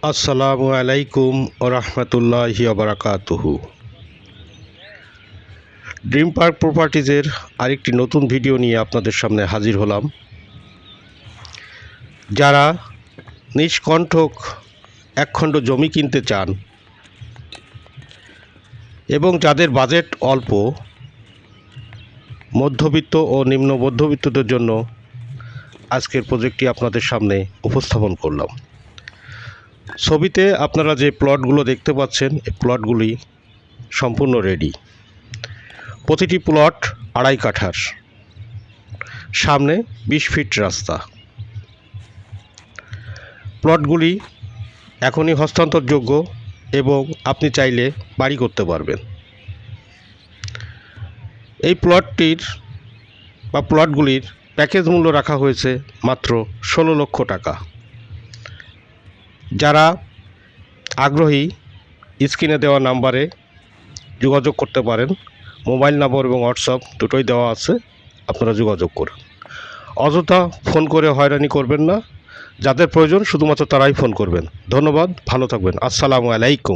আসসালামু আলাইকুম ওরহমতুল্লাহি ওবারাকাতুহু। ড্রিম পার্ক প্রপার্টিজের আরেকটি নতুন ভিডিও নিয়ে আপনাদের সামনে হাজির হলাম। যারা নিষ্কণ্ঠক একখণ্ড জমি কিনতে চান এবং যাদের বাজেট অল্প, মধ্যবিত্ত ও নিম্ন মধ্যবিত্তদের জন্য আজকের প্রজেক্টটি আপনাদের সামনে উপস্থাপন করলাম। ছবিতে আপনারা যে প্লটগুলো দেখতে পাচ্ছেন, এই প্লটগুলি সম্পূর্ণ রেডি। প্রতিটি প্লট 2.5 কাঠার, সামনে 20 ফিট রাস্তা। প্লটগুলি এখনই হস্তান্তরযোগ্য এবং আপনি চাইলে বাড়ি করতে পারবেন। এই প্লটগুলির প্যাকেজ মূল্য রাখা হয়েছে মাত্র 16 লক্ষ টাকা। যারা আগ্রহী স্ক্রিনে দেওয়া নাম্বারে যোগাযোগ করতে পারেন। মোবাইল নাম্বার এবং হোয়াটসঅ্যাপ দুটোই দেওয়া আছে, আপনারা যোগাযোগ করুন। অযথা ফোন করে হয়রানি করবেন না, যাদের প্রয়োজন শুধুমাত্র তারাই ফোন করবেন। ধন্যবাদ, ভালো থাকবেন। আসসালামু আলাইকুম।